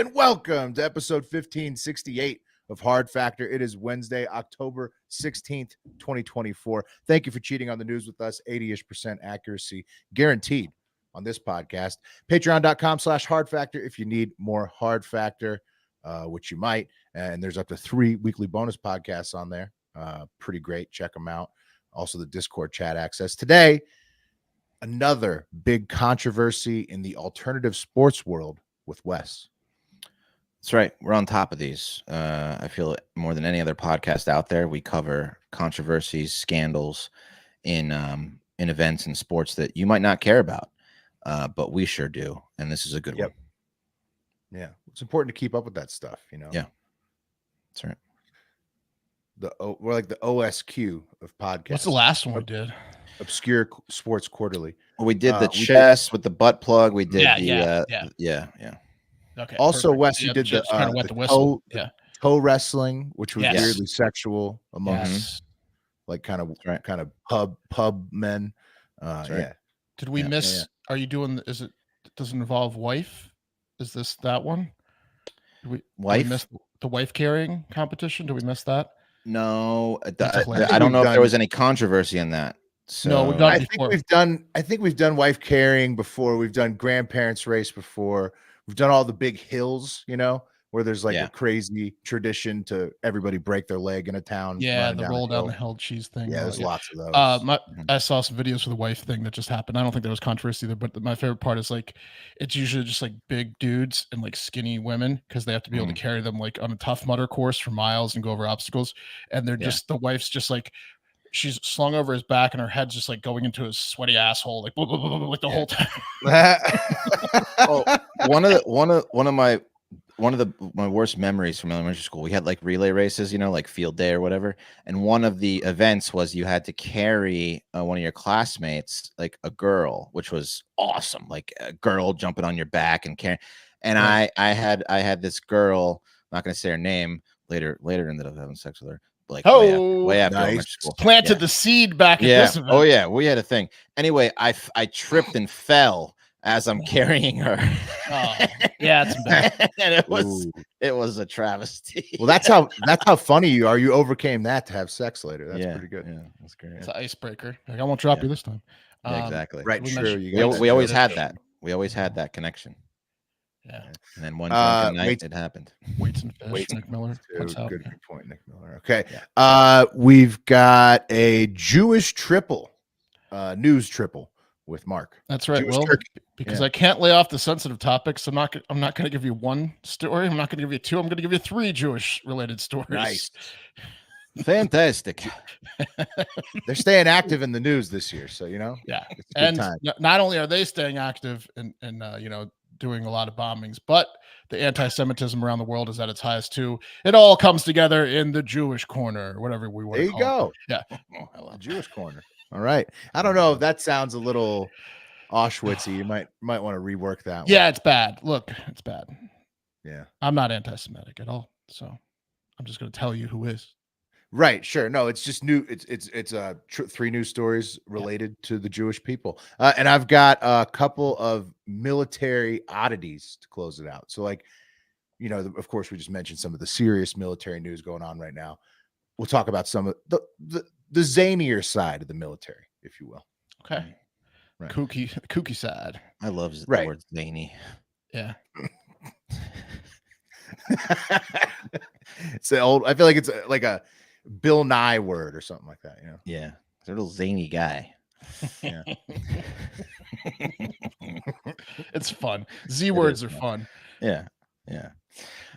and welcome to episode 1568 of Hard Factor. It is Wednesday, October 16th, 2024. Thank you for cheating on the news with us. 80-ish% accuracy guaranteed on this podcast. Patreon.com/Hard Factor if you need more Hard Factor, which you might. And there's up to 3 weekly bonus podcasts on there. Pretty great. Check them out. Also, the Discord chat access. Today, another big controversy in the alternative sports world with Wes. That's right. We're on top of these. I feel more than any other podcast out there, we cover controversies, scandals in events and sports that you might not care about, but we sure do. And this is a good one. Yeah, it's important to keep up with that stuff, you know. Yeah, that's right. We're like the OSQ of podcasts. What's the last one we did? Obscure Sports Quarterly. Well, we did the chess with the butt plug. We did yeah. Okay. Also, perfect. Wes, you did the kind of wet the whistle. Toe wrestling, which was weirdly sexual amongst like kind of pub men. Yeah. Did we miss? Are you doing? Does it involve wife? Is this that one? Did we miss the wife carrying competition? Did we miss that? No, I don't know if there was any controversy in that. So no, we've done. I think we've done wife carrying before. We've done grandparents race before. We've done all the big hills, you know, where there's like a crazy tradition to everybody break their leg in a town. Yeah, the roll down the hill cheese thing. Yeah, there's lots of those. I saw some videos for the wife thing that just happened. I don't think there was controversy there, but my favorite part is like it's usually just like big dudes and like skinny women because they have to be able to carry them like on a Tough Mudder course for miles and go over obstacles. And they're just the wife's just like she's slung over his back and her head's just like going into his sweaty asshole like, blah, blah, blah, blah, like the whole time. One of my worst memories from elementary school, we had like relay races, you know, like field day or whatever. And one of the events was you had to carry one of your classmates, like a girl, which was awesome. Like a girl jumping on your back and carrying. And I had this girl, I'm not going to say her name, later ended up having sex with her. Like way after elementary school. Planted the seed back at this event. Oh yeah, we had a thing. Anyway, I tripped and fell as I'm carrying her. Oh, yeah, it's bad. And it was a travesty. Well, that's how funny you are. You overcame that to have sex later. That's pretty good. Yeah, that's great. It's an icebreaker. Like, I won't drop you this time. Yeah, exactly. Right. True. We always had that. We always had that connection. Yeah. And then one night it happened. Weights and fish. Nick Miller. Good point, Nick Miller. Okay. Yeah. We've got a Jewish triple, news triple with Mark. That's right, Jewish Will. turkey. Because I can't lay off the sensitive topics. I'm not going to give you one story. I'm not going to give you two. I'm going to give you 3 Jewish related stories. Nice. Fantastic. They're staying active in the news this year, so you know. Yeah. It's a good time. Not only are they staying active and you know, doing a lot of bombings, but the anti-Semitism around the world is at its highest too. It all comes together in the Jewish corner, whatever we want to call it. There you go. Yeah. The Jewish corner. All right. I don't know if that sounds a little Auschwitz-y. You might want to rework that one. Yeah, it's bad. Look, it's bad. Yeah. I'm not anti-Semitic at all, so I'm just going to tell you who is. Right, sure. No, it's just new. It's 3 news stories related to the Jewish people, and I've got a couple of military oddities to close it out. So, like, you know, of course, we just mentioned some of the serious military news going on right now. We'll talk about some of the zanier side of the military, if you will. Okay, right. Kooky side. I love the word zany. Yeah. It's old. I feel like it's like a Bill Nye word or something like that, you know? Yeah. It's a little zany guy. Yeah. It's fun. Z words are fun. Yeah.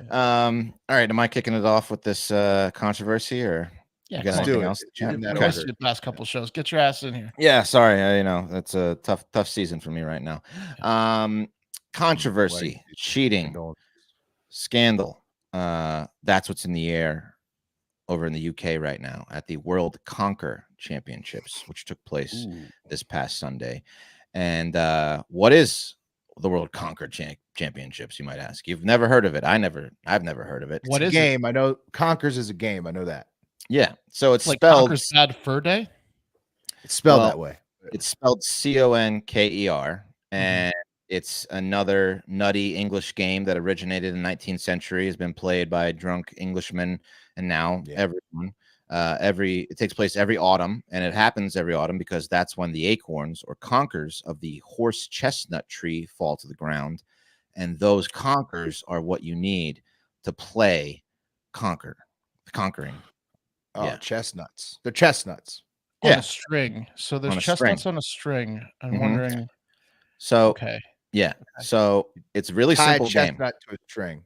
All right. Am I kicking it off with this controversy or you got anything else? The past couple shows. Get your ass in here. Yeah, sorry. That's a tough season for me right now. Controversy, cheating, scandal. That's what's in the air over in the UK right now at the World Conker Championships, which took place this past Sunday. And what is the World Conker Championships, you might ask? You've never heard of it. I've never heard of it. What is a game? I know Conkers is a game. I know that. Yeah. So it's like spelled Conker's Bad Fur Day. It's spelled that way. It's spelled Conker, and It's another nutty English game that originated in the 19th century, has been played by drunk Englishmen, and now everyone. It takes place every autumn, and it happens every autumn because that's when the acorns or conkers of the horse chestnut tree fall to the ground, and those conkers are what you need to play conquering. Oh, chestnuts. They're chestnuts. On a string. So there's chestnuts on a string. I'm wondering. So okay. Yeah. So it's really Tie simple a chestnut to a string.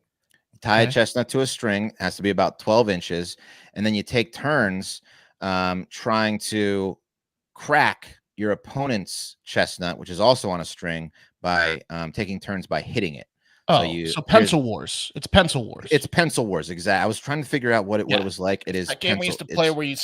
Tie a chestnut to a string. It has to be about 12 inches. And then you take turns trying to crack your opponent's chestnut, which is also on a string, by taking turns by hitting it. Oh, so Pencil Wars. It's Pencil Wars. It's Pencil Wars, exactly. I was trying to figure out what it was like. It is a game we used to play where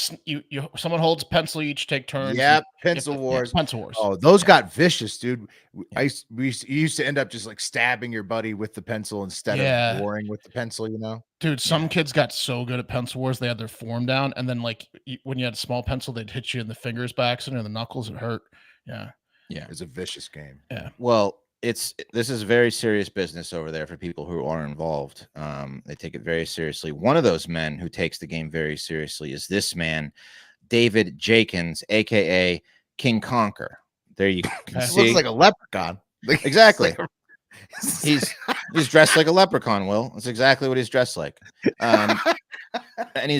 someone holds a pencil, you each take turns. Yeah, Pencil Wars. Pencil Wars. Oh, those got vicious, dude. We used to end up just like stabbing your buddy with the pencil instead of warring with the pencil, you know? Dude, some kids got so good at Pencil Wars, they had their form down, and then like when you had a small pencil, they'd hit you in the fingers by accident or the knuckles. It hurt. Yeah. It's a vicious game. Yeah. Well, this is very serious business over there for people who are involved. They take it very seriously. One of those men who takes the game very seriously is this man, David Jenkins, aka King Conker. There you can see. Looks like a leprechaun. Exactly. He's dressed like a leprechaun. Will, that's exactly what he's dressed like. And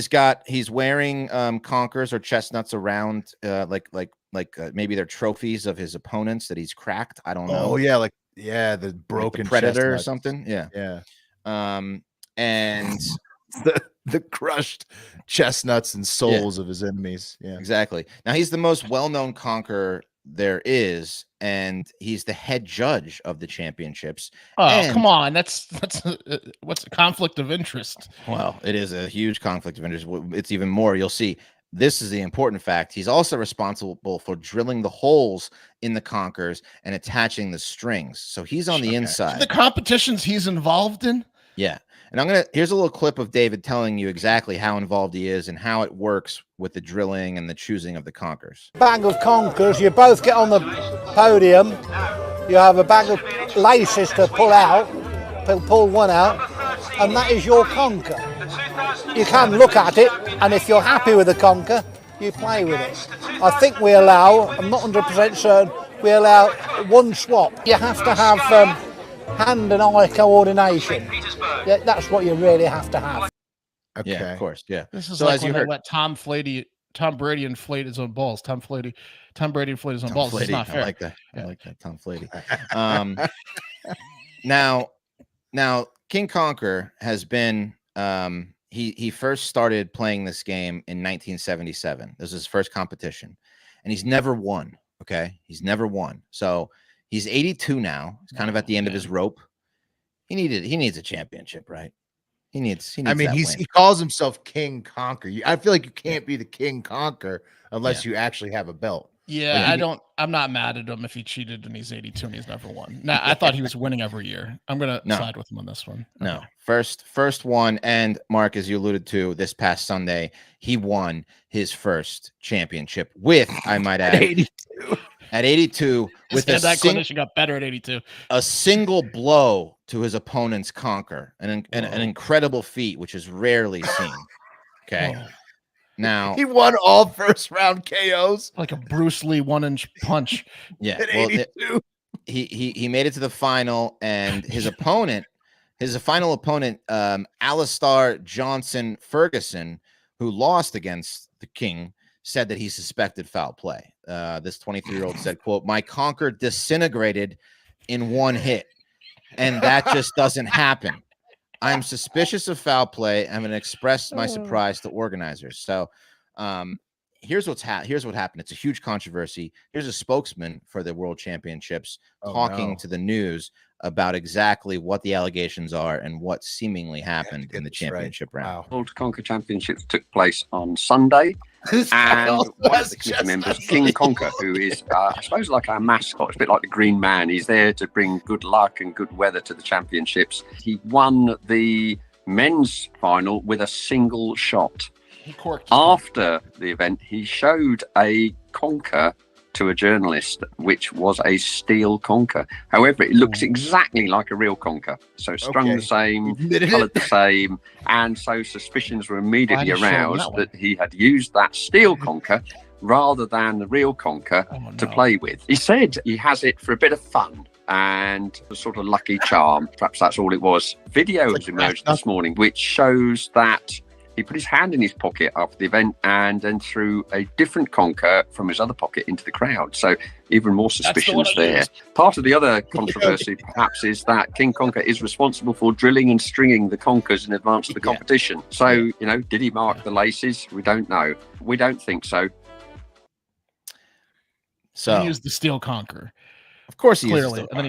he's wearing conkers or chestnuts around like maybe they're trophies of his opponents that he's cracked. I don't know. Oh yeah, the broken like the predator chestnuts. Or something. Yeah. And the crushed chestnuts and souls of his enemies. Yeah, exactly. Now he's the most well-known conqueror there is, and he's the head judge of the championships. Oh, come on. That's what's a conflict of interest? Well, it is a huge conflict of interest. It's even more. You'll see. This is the important fact. He's also responsible for drilling the holes in the conkers and attaching the strings. So he's on the inside. So the competitions he's involved in? Yeah. And here's a little clip of David telling you exactly how involved he is and how it works with the drilling and the choosing of the conkers. Bag of conkers, you both get on the podium, you have a bag of laces to pull out, pull one out, and that is your conker. You can look at it, and if you're happy with the conker, you play with it. I think we allow, I'm not 100% certain, we allow one swap. You have to have hand and eye coordination. Yeah, that's what you really have to have. Okay. Yeah, of course. Yeah. This is like when they let Tom Brady inflate his own balls. Tom Brady inflate his own balls. It's not fair. I like that. I like that. Tom Flady. Now King Conker has been he first started playing this game in 1977. This is his first competition, and he's never won. Okay, he's never won. So he's 82 now. He's kind of at the end of his rope. He needs a championship, right? He needs. I mean, he calls himself King Conker. I feel like you can't be the King Conker unless you actually have a belt. Yeah, I'm not mad at him if he cheated and he's 82 and he's never won. Now, I thought he was winning every year. I'm gonna side with him on this one. No, first one, and Mark, as you alluded to, this past Sunday, he won his first championship with, I might add, at 82 with that clinician got better at 82. A single blow to his opponent's conker, an incredible feat, which is rarely seen. Okay. Oh. Now he won all first round KOs like a Bruce Lee 1-inch punch. Yeah, well, he made it to the final, and his final opponent, Alistair Johnson Ferguson, who lost against the King, said that he suspected foul play. This 23-year-old said, "quote, my conker disintegrated in one hit, and that just doesn't happen. I'm suspicious of foul play. I'm going to express my surprise to organizers." So here's what happened. It's a huge controversy. Here's a spokesman for the World Championships talking to the news about exactly what the allegations are and what seemingly happened in the championship round. World Conker Championships took place on Sunday. And one of the committee members, King Conker, who is, I suppose, like our mascot, it's a bit like the Green Man. He's there to bring good luck and good weather to the championships. He won the men's final with a single shot. He corked. After the event, he showed a conker to a journalist, which was a steel conker. However, it looks exactly like a real conker. So strung the same, coloured the same, and so suspicions were immediately aroused that he had used that steel conker rather than the real conker to play with. He said he has it for a bit of fun and a sort of lucky charm. Perhaps that's all it was. Video has emerged this morning which shows that he put his hand in his pocket after the event and then threw a different conker from his other pocket into the crowd. So even more suspicions there. Part of the other controversy perhaps is that King Conker is responsible for drilling and stringing the conkers in advance of the competition. So, you know, did he mark the laces? We don't know. We don't think so. So he used the steel conker. Of course he clearly, used and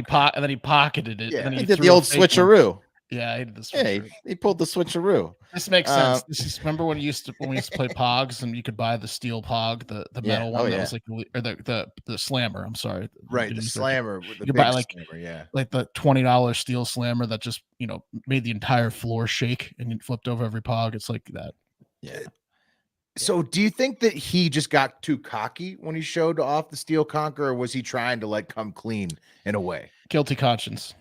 then he pocketed it. Yeah, and then he did the old switcheroo. Yeah, he did the switcheroo. Yeah, he pulled the switcheroo. This makes sense. This is, remember when we used to play Pogs and you could buy the steel Pog, the metal one that was like, or the slammer. I'm sorry, right? The slammer. With the you big buy like slammer, like the $20 steel slammer that just made the entire floor shake and you flipped over every Pog. It's like that. Yeah. So do you think that he just got too cocky when he showed off the steel conker, or was he trying to like come clean in a way? Guilty conscience.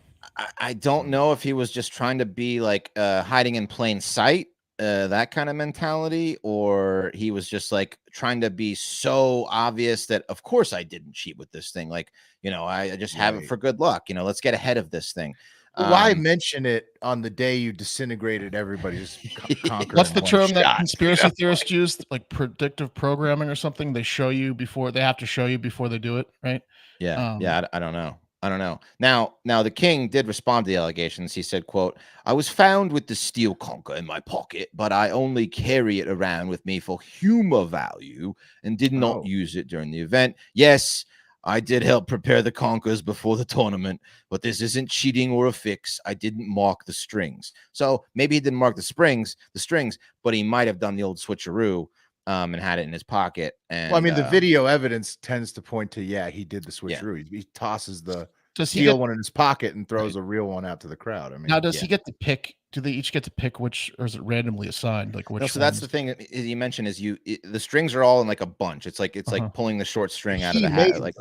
I don't know if he was just trying to be like hiding in plain sight, that kind of mentality, or he was just like trying to be so obvious that of course I didn't cheat with this thing. Like, I just have it for good luck. Let's get ahead of this thing. Why mention it on the day you disintegrated everybody's conquer? What's the term that conspiracy theorists use? Like predictive programming or something? They show you before they have to show you before they do it, right? Yeah. I don't know. Now the king did respond to the allegations. He said, quote, "I was found with the steel conker in my pocket, but I only carry it around with me for humor value and did not use it during the event. Yes, I did help prepare the conkers before the tournament, but this isn't cheating or a fix. I didn't mark the strings." So maybe he didn't mark the strings, but he might have done the old switcheroo and had it in his pocket. And well, I mean, the video evidence tends to point to, he did the switcheroo. He tosses the steel one in his pocket and throws a real one out to the crowd. I mean, now does he get to pick? Do they each get to pick which, or is it randomly assigned? Like which? No, so that's the thing that you mentioned is the strings are all in like a bunch. It's like like pulling the short string out of the hat. Like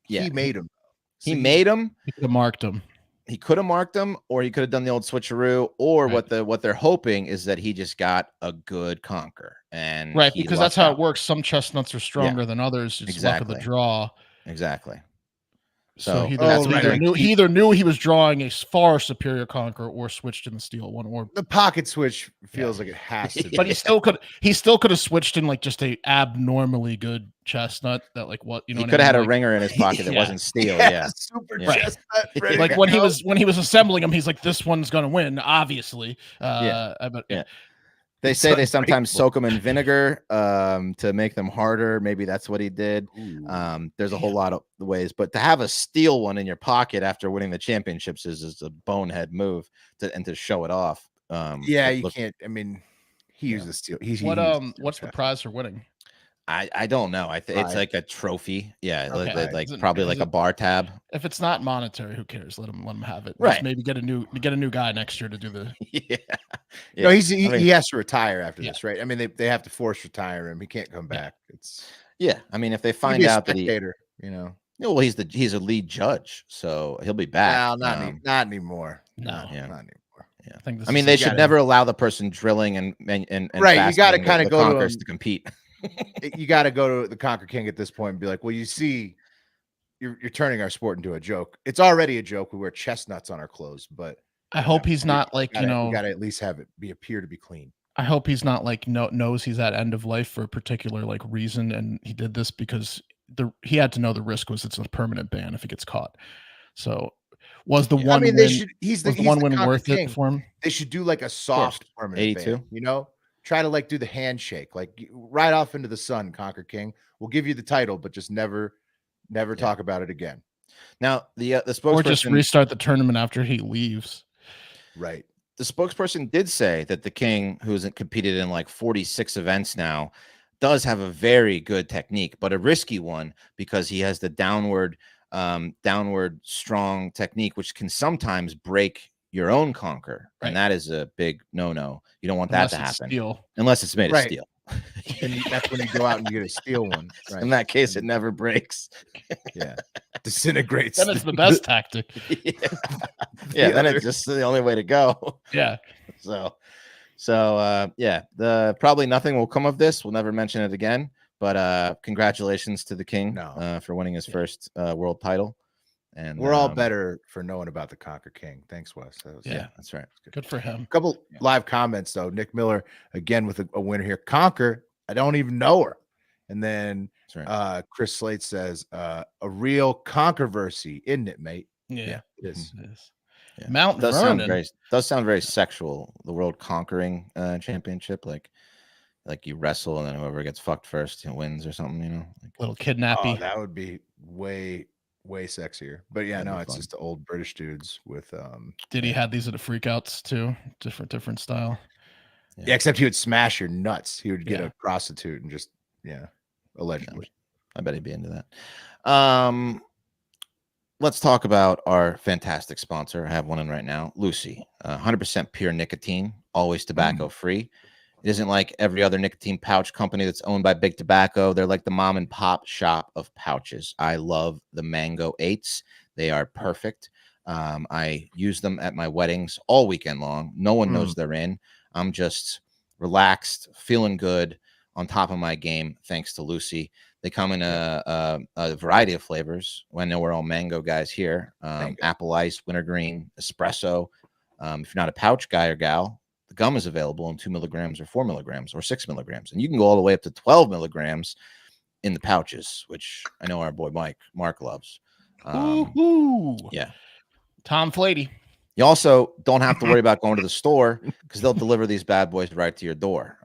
he made them. He made them. He could have marked them. He could have marked them, or he could have done the old switcheroo, or what they're hoping is that he just got a good conker. And because that's how it works. Some chestnuts are stronger than others. It's luck of the draw. Exactly. So he either knew he was drawing a far superior conker or switched in the steel one, or the pocket switch feels like it has to be. But he still could have switched in like just a abnormally good chestnut that like what he could have had a ringer in his pocket that wasn't steel. Super chestnut. Like when he was assembling them, he's like, this one's gonna win, obviously. They say they sometimes soak them in vinegar to make them harder. Maybe that's what he did. There's a whole lot of ways, but to have a steel one in your pocket after winning the championships is a bonehead move to show it off. You can't. I mean, he used the steel. What's the prize for winning? I don't know. It's like a trophy. Yeah, like probably like a bar tab. If it's not monetary, who cares? Let him have it. Right. Just maybe get a new guy next year to do the. No, he has to retire after this, right? I mean, they have to force retire him. He can't come back. I mean, if they find out that well, he's a lead judge, so he'll be back. No, not anymore. Not anymore. I mean, they should never allow the person drilling and right. You got to kind of go to him to compete. You got to go to the Conker King at this point and be like, well, you see, you're turning our sport into a joke. It's already a joke. We wear chestnuts on our clothes, but I hope he's not like, you got to at least have it appear to be clean. I hope he's not like knows he's at end of life for a particular like reason, and he did this because he had to know the risk was it's a permanent ban if he gets caught. So was the one win? He's the one win Conker worth King. it for him? They should do like a soft permanent ban. Try to like do the handshake, like right off into the sun. Conker King, we'll give you the title, but just never talk about it again. Now the spokesperson, or just restart the tournament after he leaves. Right. The spokesperson did say that the king, who hasn't competed in like 46 events now, does have a very good technique, but a risky one because he has the downward strong technique, which can sometimes break your own conker, and that is a big no-no. You don't want that to happen unless it's made of steel. And that's when you go out and you get a steel one. Right. In that case, it never breaks. Yeah. Disintegrates. Then it's the best tactic. Yeah, then it's just the only way to go. Yeah. So yeah, probably nothing will come of this. We'll never mention it again. But congratulations to the king for winning his first world title. And we're all better for knowing about the Conker King. Thanks, Wes. Yeah, that's right. Good for him. A couple live comments though. Nick Miller again with a winner here. Conker, I don't even know her. And then Chris Slate says, a real controversy, isn't it, mate? Yeah, it is. It is. Yeah. Mount does Vernon sound very sexual. The World Conquering Championship, like you wrestle and then whoever gets fucked first wins or something. You know, little kidnapping. Oh, that would be way sexier. But yeah, no, it's just the old British dudes with Diddy had these at the freakouts too, different style. Yeah, except he would smash your nuts. He would get a prostitute and just allegedly. I bet he'd be into that. Let's talk about our fantastic sponsor. I have one in right now, Lucy. 100% pure nicotine, always tobacco free. It isn't like every other nicotine pouch company that's owned by Big Tobacco. They're like the mom and pop shop of pouches. I love the Mango 8s. They are perfect. I use them at my weddings all weekend long. No one knows they're in. I'm just relaxed, feeling good, on top of my game, thanks to Lucy. They come in a variety of flavors. I know we're all mango guys here. Apple ice, wintergreen, espresso. If you're not a pouch guy or gal, the gum is available in 2 milligrams or 4 milligrams or 6 milligrams. And you can go all the way up to 12 milligrams in the pouches, which I know our boy Mark loves. Yeah. Tom Flady. You also don't have to worry about going to the store because they'll deliver these bad boys right to your door.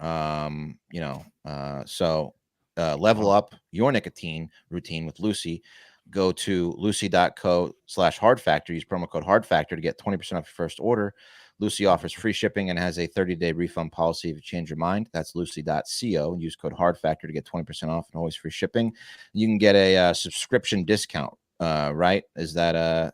So level up your nicotine routine with Lucy. Go to lucy.co/hardfactor. Use promo code hardfactor to get 20% off your first order. Lucy offers free shipping and has a 30-day refund policy if you change your mind. That's lucy.co. Use code hardfactor to get 20% off and always free shipping. You can get a subscription discount, right? Is that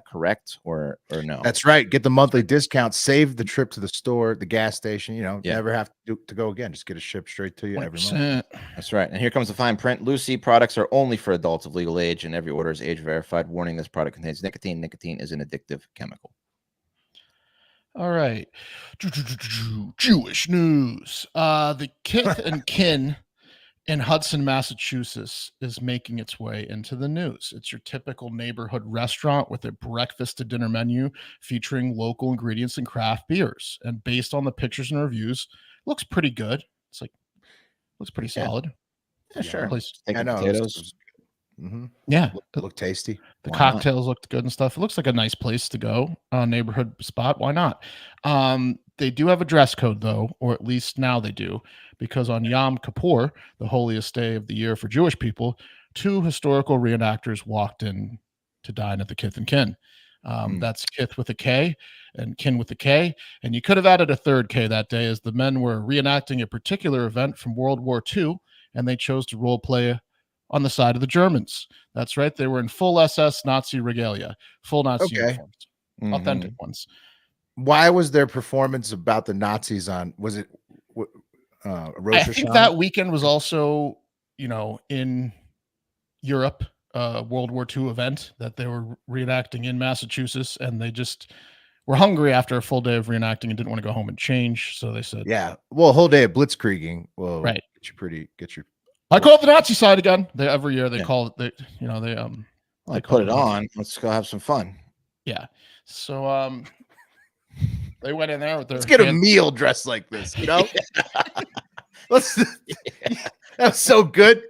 correct or no? That's right. Get the monthly discount. Save the trip to the store, the gas station. Never have to go again. Just get it shipped straight to you every month. That's right. And here comes the fine print. Lucy products are only for adults of legal age, and every order is age verified. Warning: this product contains nicotine. Nicotine is an addictive chemical. All right. Jewish news. The Kith and Kin in Hudson, Massachusetts is making its way into the news. It's your typical neighborhood restaurant with a breakfast to dinner menu featuring local ingredients and craft beers. And based on the pictures and reviews, looks pretty good. Looks pretty solid. Yeah, sure. I know. Potatoes. Yeah. Look tasty. The cocktails looked good and stuff. It looks like a nice place to go. Neighborhood spot. Why not? They do have a dress code though, or at least now they do, because on Yom Kippur, the holiest day of the year for Jewish people, 2 historical reenactors walked in to dine at the Kith and Kin. That's Kith with a K and Kin with a K. And you could have added a third K that day, as the men were reenacting a particular event from World War II, and they chose to role play on the side of the Germans. That's right. They were in full SS Nazi regalia, full Nazi uniforms, authentic ones. Why was their performance about the Nazis on? Was it I think that weekend was also, in Europe, World War II event that they were reenacting in Massachusetts, and they just were hungry after a full day of reenacting and didn't want to go home and change. So they said, "Yeah, well, a whole day of blitzkrieging will right. get you." I call it the Nazi side again. Every year they call it. They put it on. Let's go have some fun. Yeah. So they went in there with their. Let's get a meal dressed like this. Let's. That was so good.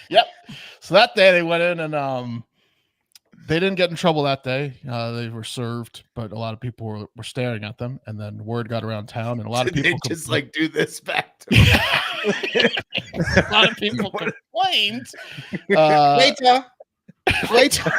Yep. So that day they went in and they didn't get in trouble that day. They were served, but a lot of people were staring at them. And then word got around town, and a lot of people just do this back to them. A lot of people complained. Later.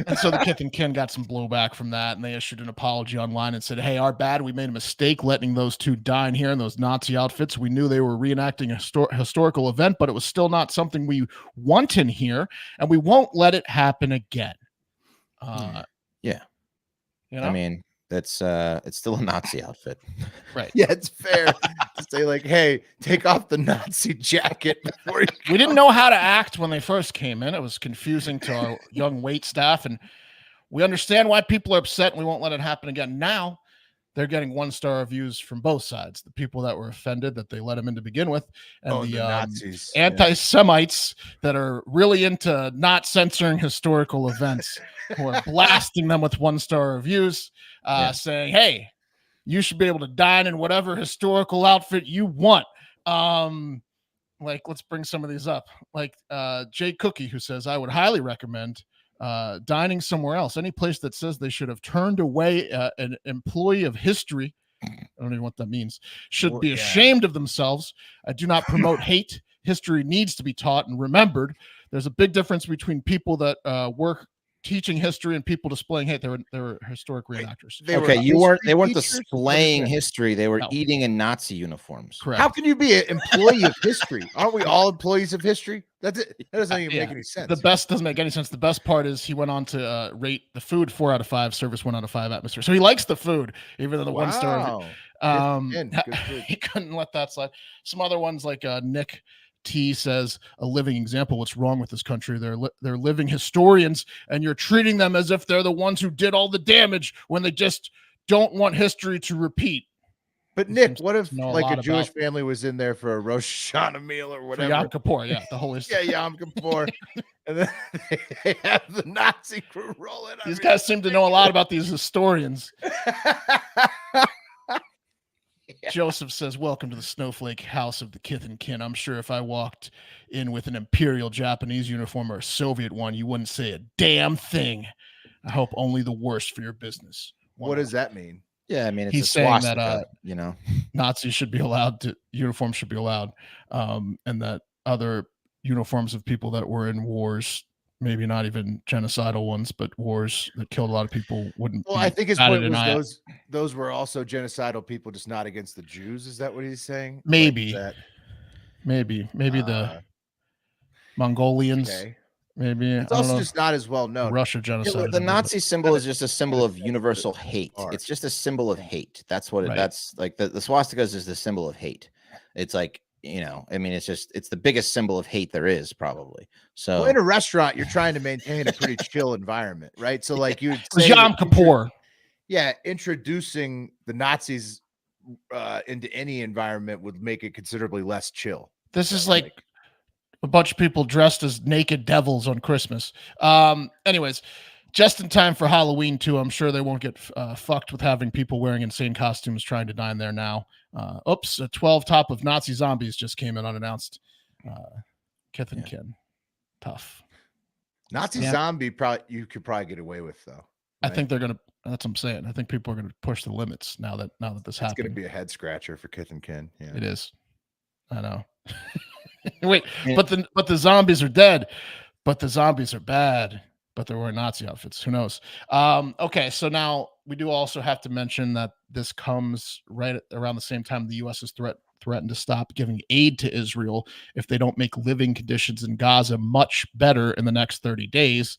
And so the Kith and Kin got some blowback from that, and they issued an apology online and said, "Hey, our bad. We made a mistake letting those 2 dine here in those Nazi outfits. We knew they were reenacting a historical event, but it was still not something we want in here, and we won't let it happen again." Yeah. You know? I mean, it's still a Nazi outfit. Right. Yeah, it's fair to say like, hey, take off the Nazi jacket before you We didn't know how to act when they first came in. It was confusing to our young wait staff, and we understand why people are upset, and we won't let it happen again. Now they're getting 1-star reviews from both sides. The people that were offended that they let him in to begin with, and the Nazis, anti-Semites that are really into not censoring historical events, who are blasting them with 1-star reviews, saying, hey, you should be able to dine in whatever historical outfit you want. Like, let's bring some of these up. Like Jay Cookie, who says, I would highly recommend dining somewhere else. Any place that says they should have turned away an employee of history, I don't even know what that means, should be ashamed of themselves. I do not promote hate. History needs to be taught and remembered. There's a big difference between people that work teaching history and people displaying hate. They were historic reenactors. They weren't displaying history. They were eating in Nazi uniforms. Correct. How can you be an employee of history? Aren't we all employees of history? That's it. That doesn't even make any sense. The best doesn't make any sense. The best part is he went on to rate the food 4 out of 5, service 1 out of 5, atmosphere. So he likes the food, even though the 1-star. He couldn't let that slide. Some other ones like Nick T says, a living example. What's wrong with this country? They're living historians, and you're treating them as if they're the ones who did all the damage when they just don't want history to repeat. But Nick, what if like a Jewish family was in there for a Rosh Hashanah meal or whatever? Yom Kippur, the whole Yom Kippur, and then they have the Nazi crew rolling. These guys seem to know a lot about these historians. Joseph says, welcome to the snowflake house of the kith and kin. I'm sure if I walked in with an imperial Japanese uniform or a Soviet one, you wouldn't say a damn thing. I hope only the worst for your business. What does that mean? Yeah, I mean, it's he's saying that Nazis should be allowed to, uniforms should be allowed, and that other uniforms of people that were in wars, maybe not even genocidal ones, but wars that killed a lot of people, wouldn't. Well, I think his point was those were also genocidal people, just not against the Jews. Is that what he's saying? Maybe, maybe the Mongolians. Okay. Maybe it's also just not as well known. Russia genocide. The Nazi symbol is just a symbol of universal hate. It's just a symbol of hate. That's what that's like. The swastika is the symbol of hate. It's like, I mean, it's the biggest symbol of hate there is, probably. So in a restaurant, you're trying to maintain a pretty chill environment, right? So like you Yom Kippur. Introducing the Nazis into any environment would make it considerably less chill. This is like a bunch of people dressed as naked devils on Christmas. Anyways, just in time for Halloween too. I'm sure they won't get fucked with having people wearing insane costumes trying to dine there now. A 12 top of Nazi zombies just came in unannounced. Kith and kin. Tough. Nazi zombie you could probably get away with though. Right? I think they're gonna. That's what I'm saying. I think people are gonna push the limits now that this happened. It's gonna be a head scratcher for Kith and kin. Yeah, it is. I know. Wait, but the zombies are dead, but the zombies are bad, but they're wearing Nazi outfits. Who knows? Okay, so now we do also have to mention that this comes right around the same time the U.S. has threatened to stop giving aid to Israel if they don't make living conditions in Gaza much better in the next 30 days,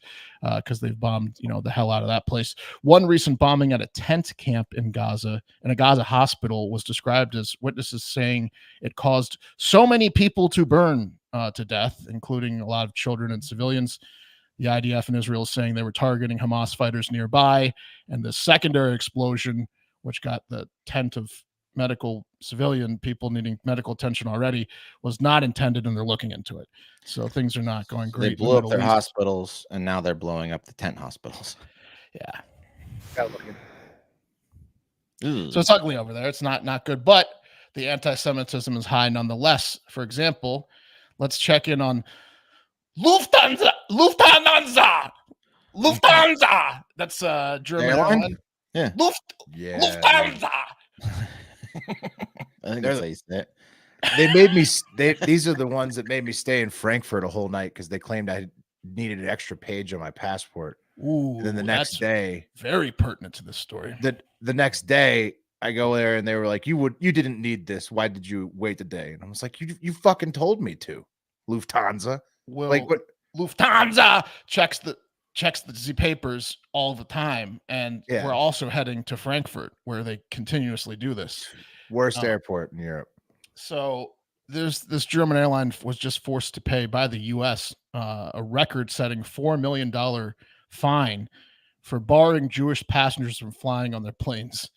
because they've bombed, the hell out of that place. One recent bombing at a tent camp in Gaza, in a Gaza hospital, was described as witnesses saying it caused so many people to burn to death, including a lot of children and civilians. The IDF in Israel is saying they were targeting Hamas fighters nearby, and the secondary explosion, which got the tent of medical civilian people needing medical attention already, was not intended, and they're looking into it. So things are not going great. They blew up their hospitals, and now they're blowing up the tent hospitals. Yeah. So it's ugly over there. It's not good, but the anti-Semitism is high nonetheless. For example, let's check in on Lufthansa. That's German airline. Yeah. Lufthansa. I think that's how you say it. They made me. These are the ones that made me stay in Frankfurt a whole night because they claimed I needed an extra page on my passport. Ooh, and then the next day, very pertinent to this story. The next day, I go there and they were like, "You didn't need this. Why did you wait the day?" And I was like, "You fucking told me to." Lufthansa. Well, like what? Lufthansa checks the checks the papers all the time, and Yeah. we're also heading to Frankfurt, where they continuously do this. Worst airport in Europe. So this German airline was just forced to pay by the U.S. A record-setting $4 million fine for barring Jewish passengers from flying on their planes.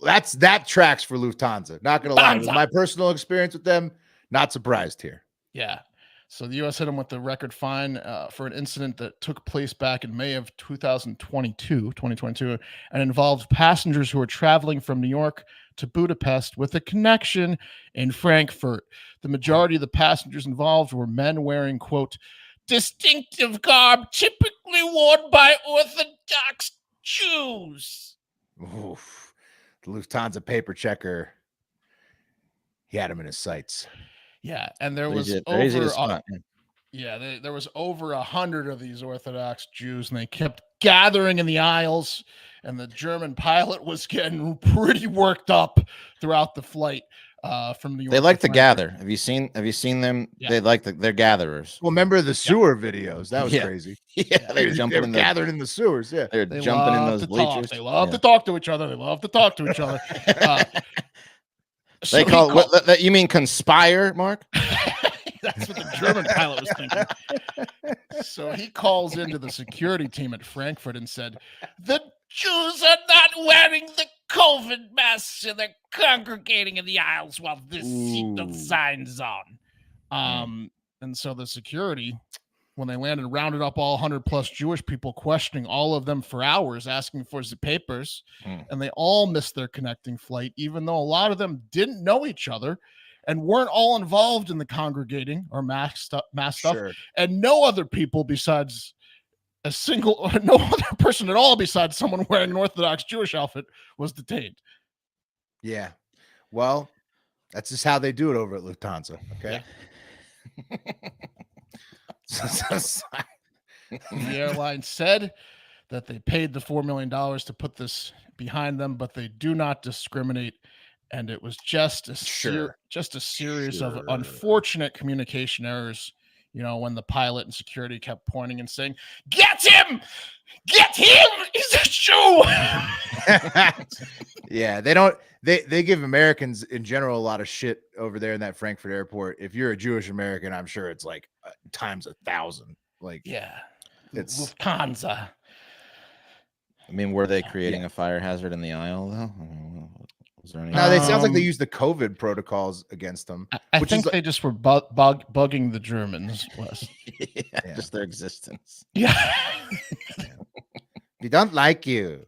That tracks for Lufthansa. Not gonna lie, with Lufthansa. my personal experience with them, not surprised here. Yeah. So the U.S. hit them with the record fine for an incident that took place back in May of 2022, and involved passengers who were traveling from New York to Budapest with a connection in Frankfurt. The majority of the passengers involved were men wearing, quote, distinctive garb typically worn by Orthodox Jews. Oof. The Lufthansa paper checker, he had him in his sights. Yeah, and there was They're easy to over spot. there was over 100 of these Orthodox Jews, and they kept gathering in the aisles, and the German pilot was getting pretty worked up throughout the flight from New York. They like to Frankfurt. gather. Have you seen them? Yeah. They're gatherers. Well, remember the sewer videos? That was Yeah. crazy. Yeah, They they're jumping were in the gathered in the sewers. Yeah. they're They jumping in love those to bleachers. talk. They love Yeah. to talk to each other. They love to talk to each other. So They he call called- what you mean conspire, Mark? That's what the German pilot was thinking. So he calls into the security team at Frankfurt and said, "The Jews are not wearing the COVID masks, and they're congregating in the aisles while this seatbelt Ooh. sign's on." And so the security, when they landed, rounded up all 100 plus Jewish people, questioning all of them for hours, asking for the papers, and they all missed their connecting flight, even though a lot of them didn't know each other and weren't all involved in the congregating or mass stuff, Sure. and no other people besides no other person at all besides someone wearing an Orthodox Jewish outfit was detained. Yeah. Well, that's just how they do it over at Lufthansa. Okay. The airline said that they paid the $4 million to put this behind them, but they do not discriminate, and it was just a series of unfortunate communication errors. You know, when the pilot and security kept pointing and saying, "Get him! Get him! He's a Jew!" Yeah, they give Americans in general a lot of shit over there in that Frankfurt airport. If you're a Jewish American, I'm sure it's like times 1,000. Like, Yeah, it's Lufthansa. I mean, were they creating a fire hazard in the aisle though? I mean, was there any? no, it sounds like they use the COVID protocols against them. I Which think is they just were bugging the Germans. Wes. Yeah, just their existence. Yeah. We don't like you.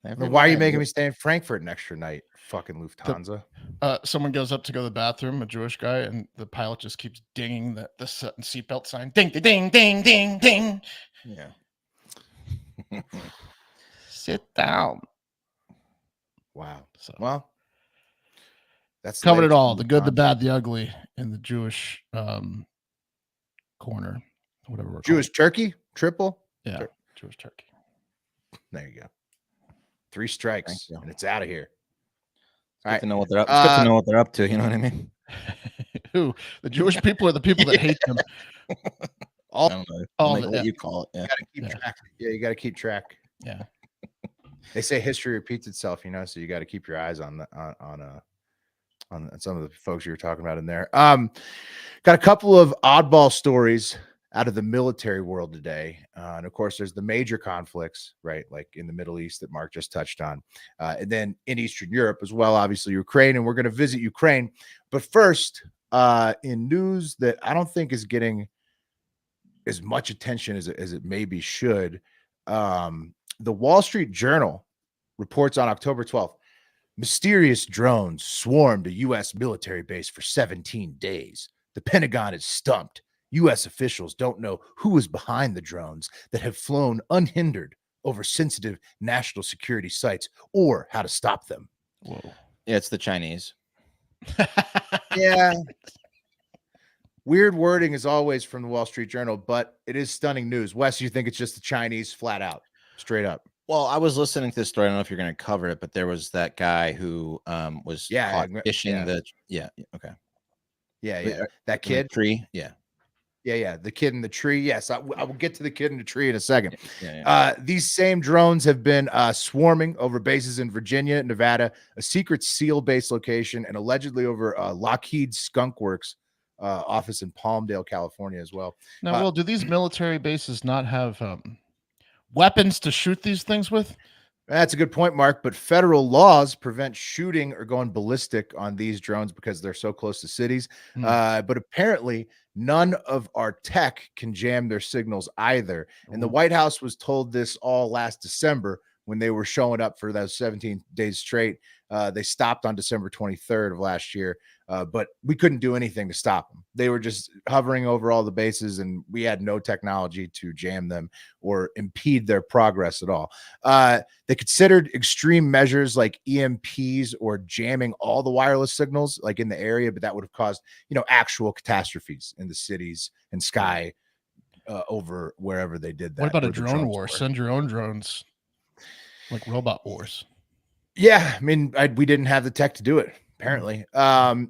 Everybody Why are you had making it. me stay in Frankfurt an extra night? Fucking Lufthansa. Someone goes up to go to the bathroom, a Jewish guy, and the pilot just keeps dinging the seatbelt sign. Ding, ding, ding, ding, ding, ding. Yeah. Sit down. Wow. So Well, that's the covered it latest all: on the good, the Lufthansa. bad, the ugly, in the Jewish corner, whatever we're Jewish turkey triple. calling it. Yeah, Jewish turkey. There you go. 3 strikes Thank you. and it's out of here. Good All to know what they're up. It's good to know what they're up to. You know what I mean? Who? The Jewish people or the people that hate them? I don't know. all Like of it, what yeah. you call it. Yeah. You gotta keep Yeah. track. Yeah, you gotta keep track. Yeah. They say history repeats itself, you know, so you got to keep your eyes on some of the folks you were talking about in there. Got a couple of oddball stories out of the military world today. And of course, there's the major conflicts, right? Like in the Middle East that Mark just touched on. And then in Eastern Europe as well, obviously Ukraine. And we're going to visit Ukraine. But first, in news that I don't think is getting as much attention as it maybe should, the Wall Street Journal reports on October 12th, mysterious drones swarmed a U.S. military base for 17 days. The Pentagon is stumped. U.S. officials don't know who is behind the drones that have flown unhindered over sensitive national security sites or how to stop them. Whoa. Yeah, it's the Chinese. Yeah. Weird wording as always from the Wall Street Journal, but it is stunning news. Wes, you think it's just the Chinese flat out, straight up? Well, I was listening to this story. I don't know if you're going to cover it, but there was that guy who was caught fishing yeah. okay. Yeah. Wait, That in the kid. tree. Yeah. Yeah, the kid in the tree. Yes, I will get to the kid in the tree in a second. Yeah. These same drones have been swarming over bases in Virginia, Nevada, a secret SEAL base location, and allegedly over Lockheed Skunk Works office in Palmdale, California, as well. Now, Will, do these military bases not have weapons to shoot these things with? That's a good point, Mark. But federal laws prevent shooting or going ballistic on these drones because they're so close to cities. But apparently, none of our tech can jam their signals either. And the White House was told this all last December when they were showing up for those 17 days straight. They stopped on December 23rd of last year, but we couldn't do anything to stop them. They were just hovering over all the bases, and we had no technology to jam them or impede their progress at all. They considered extreme measures like EMPs or jamming all the wireless signals like in the area, but that would have caused, actual catastrophes in the cities and sky over wherever they did that. What about a drone war? Send your own drones, like robot wars. Yeah, I mean, we didn't have the tech to do it, apparently.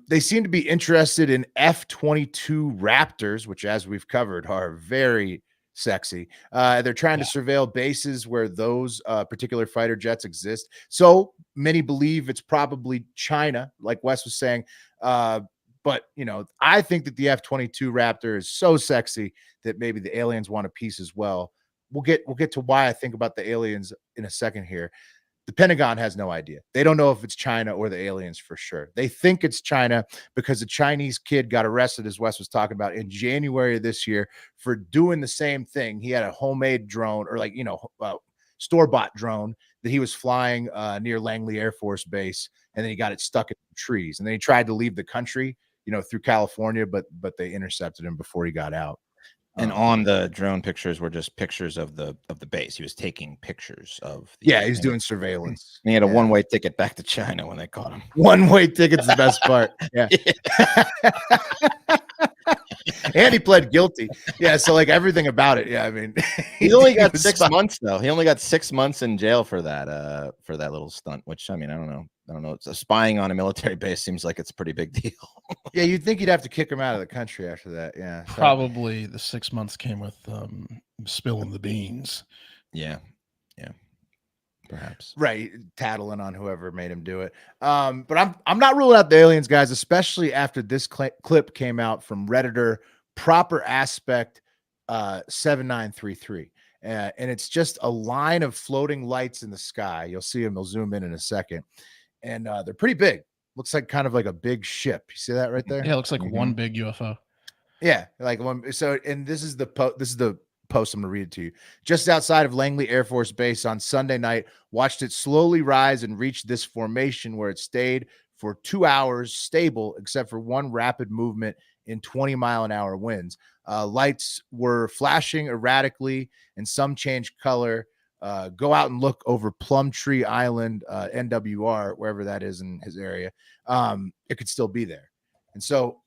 They seem to be interested in F-22 Raptors, which, as we've covered, are very sexy. They're trying to surveil bases where those particular fighter jets exist. So many believe it's probably China, like Wes was saying. But, I think that the F-22 Raptor is so sexy that maybe the aliens want a piece as well. We'll get to why I think about the aliens in a second here. The Pentagon has no idea. They don't know if it's China or the aliens for sure. They think it's China because a Chinese kid got arrested, as Wes was talking about, in January of this year for doing the same thing. He had a homemade drone or store-bought drone that he was flying near Langley Air Force Base, and then he got it stuck in trees. And then he tried to leave the country, through California, but they intercepted him before he got out. And on the drone pictures were just pictures of the base. He was taking pictures of. He's doing surveillance. And he had a one-way ticket back to China when they caught him. One-way ticket's the best part. Yeah. And he pled guilty. Yeah, so like everything about it. Yeah, I mean, he only got 6 months though. He only got 6 months in jail for that little stunt. Which I mean, I don't know. It's spying on a military base seems like it's a pretty big deal. Yeah, you'd think you'd have to kick him out of the country after that. Yeah, probably the 6 months came with spilling the beans. Yeah, perhaps. Right, tattling on whoever made him do it. But I'm not ruling out the aliens, guys, especially after this clip came out from Redditor Proper Aspect 7933. And it's just a line of floating lights in the sky. You'll see them. They'll zoom in a second. And they're pretty big. Looks like kind of like a big ship. You see that right there? Yeah, it looks like one big UFO. Yeah, like one. So, and this is the post. I'm going to read it to you. Just outside of Langley Air Force Base on Sunday night, watched it slowly rise and reach this formation where it stayed for 2 hours stable, except for one rapid movement in 20-mile-an-hour winds. Lights were flashing erratically and some changed color. Go out and look over Plumtree Island, NWR, wherever that is in his area. It could still be there. And so,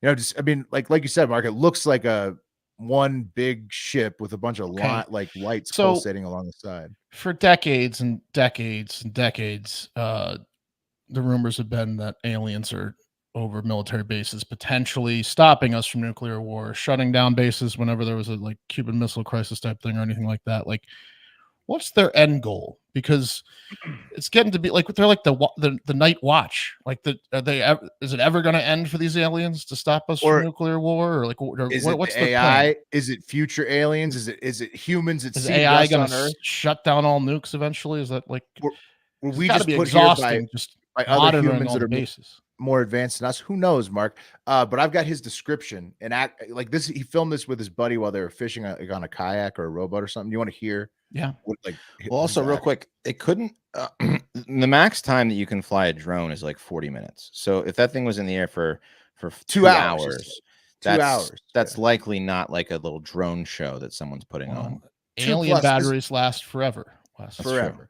just, I mean, like you said, Mark, it looks like one big ship with a bunch of lights pulsating along the side. For decades and decades and decades, the rumors have been that aliens are over military bases, potentially stopping us from nuclear war, shutting down bases whenever there was a Cuban Missile Crisis type thing or anything like that. Like, what's their end goal? Because it's getting to be like they're like the night watch. Like, is it ever going to end for these aliens to stop us from nuclear war? Or what's the AI? plan? Is it future aliens? Is it humans? Is AI going to shut down all nukes eventually? Is that like? Were we just be put exhausting? Just by other humans that are bases. More advanced than us. Who knows, Mark? But I've got his description and like this. He filmed this with his buddy while they were fishing on a kayak or a rowboat or something. You want to hear? Yeah. Well, also real quick, it couldn't. The max time that you can fly a drone is like 40 minutes. So if that thing was in the air for 2 hours, that's likely not like a little drone show that someone's putting on. Alien batteries last forever. Forever.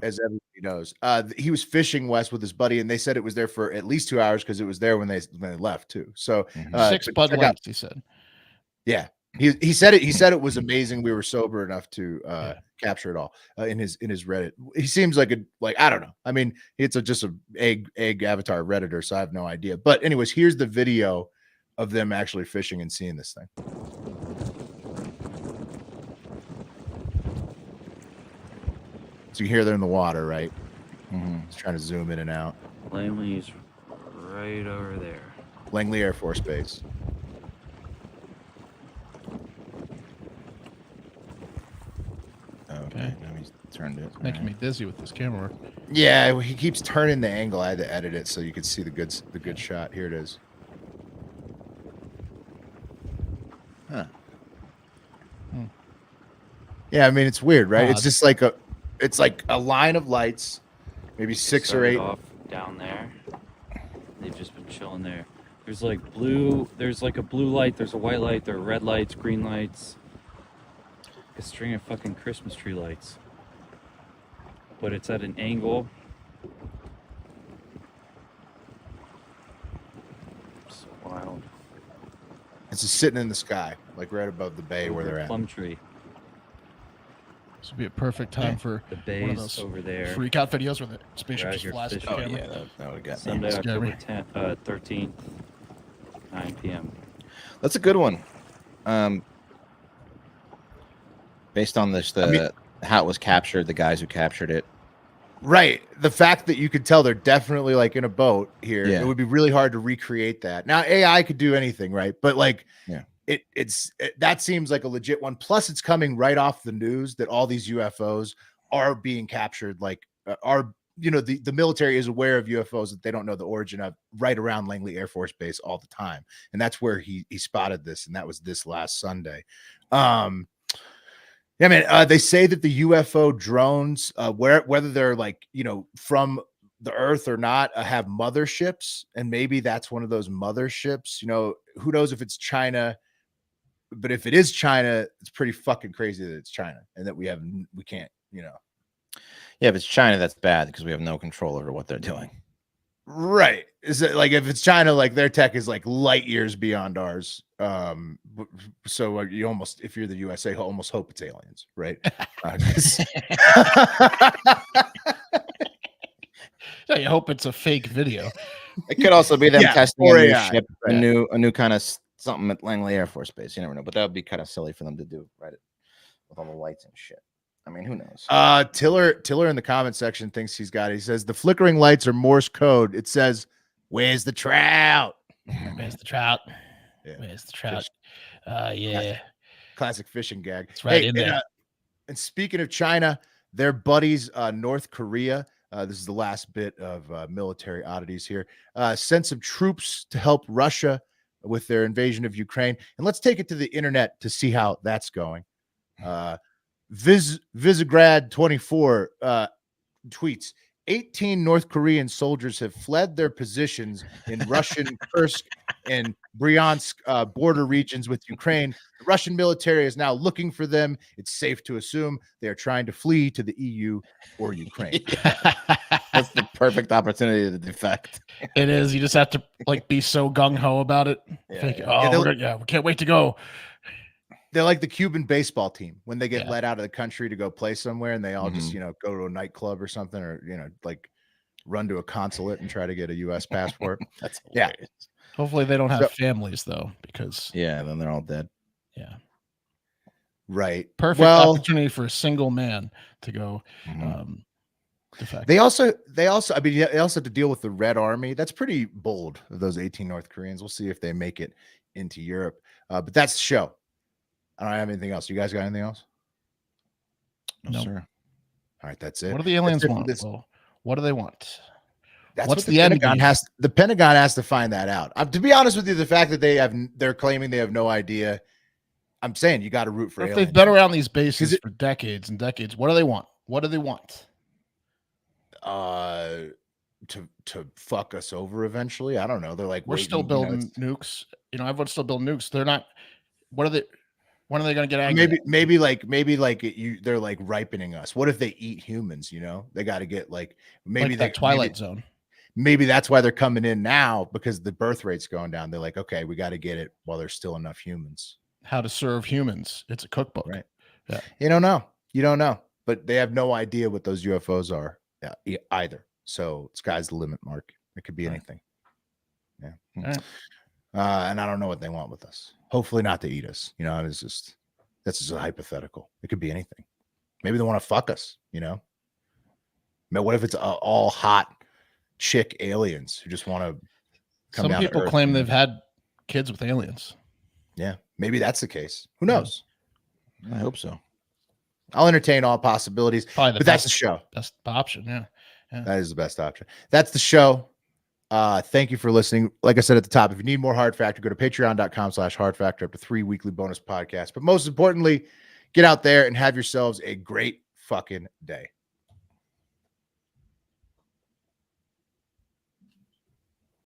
As everybody knows. He was fishing west with his buddy, and they said it was there for at least 2 hours because it was there when they left too. So 6 Bud Lights, he said. Yeah, he said it. He said it was amazing. We were sober enough to capture it all in his Reddit. He seems like I don't know. I mean, it's just a egg avatar Redditor, so I have no idea. But anyways, here's the video of them actually fishing and seeing this thing. So you hear they're in the water, right? Just trying to zoom in and out. Langley's right over there. Langley Air Force Base. Okay, now he's turned it. Making me dizzy with this camera. Yeah, he keeps turning the angle. I had to edit it so you could see the good shot. Here it is. Huh. Yeah, I mean it's weird, right? It's Odd. just like a line of lights, maybe They 6 or started 8. off down there. They've just been chilling there. There's like blue. There's like a blue light. There's a white light. There are red lights, green lights. A string of fucking Christmas tree lights. But it's at an angle. So wild. It's just sitting in the sky, like right above the bay where Over they're a at. plum tree. This would be a perfect time for The one of bay's those over there. freak out videos where the spaceship Right, just you're flies with the fishing. Oh camera. yeah, that would get Sunday, me. Scary. October 13th, 9 p.m. That's a good one. Based on this, how it was captured, the guys who captured it. Right. The fact that you could tell they're definitely like in a boat here, Yeah. it would be really hard to recreate that. Now AI could do anything, right? But like Yeah. that seems like a legit one. Plus it's coming right off the news that all these UFOs are being captured, like the military is aware of UFOs that they don't know the origin of right around Langley Air Force Base all the time. And that's where he spotted this, and that was this last Sunday. Yeah, man. They say that the UFO drones, whether they're like, from the Earth or not, have motherships, and maybe that's one of those motherships. Who knows if it's China, but if it is China, it's pretty fucking crazy that it's China and that we can't. Yeah, if it's China, that's bad because we have no control over what they're doing. Right. Is it like if it's China, like their tech is like light years beyond ours. So you almost, if you're the USA, almost hope it's aliens, right? Yeah, you hope it's a fake video. It could also be them Yeah, testing or a new AI, ship, right. a new kind of something at Langley Air Force Base. You never know, but that would be kind of silly for them to do, right? With all the lights and shit. I mean, who knows? Tiller in the comment section thinks he's got it. He says the flickering lights are Morse code. It says, "Where's the trout?" Where's the trout? Yeah. Where's the trout? Fish. Yeah. Classic fishing gag. It's right in there. And speaking of China, their buddies, North Korea. This is the last bit of military oddities here. Sent some troops to help Russia with their invasion of Ukraine. And let's take it to the internet to see how that's going. Visegrad 24 tweets, 18 North Korean soldiers have fled their positions in Russian Kursk and Bryansk border regions with Ukraine. The Russian military is now looking for them. It's safe to assume they are trying to flee to the EU or Ukraine. That's the perfect opportunity to defect. It is. You just have to like be so gung ho about it. Yeah, Think, yeah. we can't wait to go. They're like the Cuban baseball team when they get Yeah. let out of the country to go play somewhere, and they all just go to a nightclub or something, or like run to a consulate and try to get a U.S. passport. That's Yeah. hilarious. Hopefully they don't have So- families though, because Yeah, then they're all dead. yeah, Right. perfect Well, opportunity for a single man to go Mhm. defect. they also, I mean, they also have to deal with the Red Army. That's pretty bold of those 18 North Koreans. We'll see if they make it into Europe. But that's the show. I don't have anything else. You guys got anything else? No, Nope. sir. All right, that's it. What do the aliens That's it for want? this- Well, what do they want? That's What's what the end Pentagon game? has. The Pentagon has to find that out. To be honest with you, the fact that they're claiming they have no idea. I'm saying you got to root for If aliens. they've been around these bases it- for decades and decades, what do they want? What do they want? To fuck us over eventually. I don't know. They're like We're still building nukes. Everyone's still building nukes. They're not. What are they? When are they going to get angry? maybe they're like ripening us. What if they eat humans? They got to get like maybe Like that Twilight Zone. Maybe that's why they're coming in now, because the birth rate's going down. They're like, okay, we got to get it while there's still enough humans. How to serve humans. It's a cookbook. Right. Yeah. You don't know, but they have no idea what those UFOs are either. So sky's the limit, Mark. It could be Right. anything. Yeah. All right. And I don't know what they want with us. Hopefully not to eat us. You know, that's just a hypothetical. It could be anything. Maybe they want to fuck us, you know? But what if it's all hot chick aliens who just want to come Some down to people Earth claim and- they've had kids with aliens. Yeah, maybe that's the case. Who knows? I hope so. I'll entertain all possibilities. Probably the But that's the best, show. best option. Yeah. That is the best option. That's the show. Thank you for listening. Like I said at the top, if you need more Hard Factor, go to patreon.com/Hard Factor, up to 3 weekly bonus podcasts. But most importantly, get out there and have yourselves a great fucking day.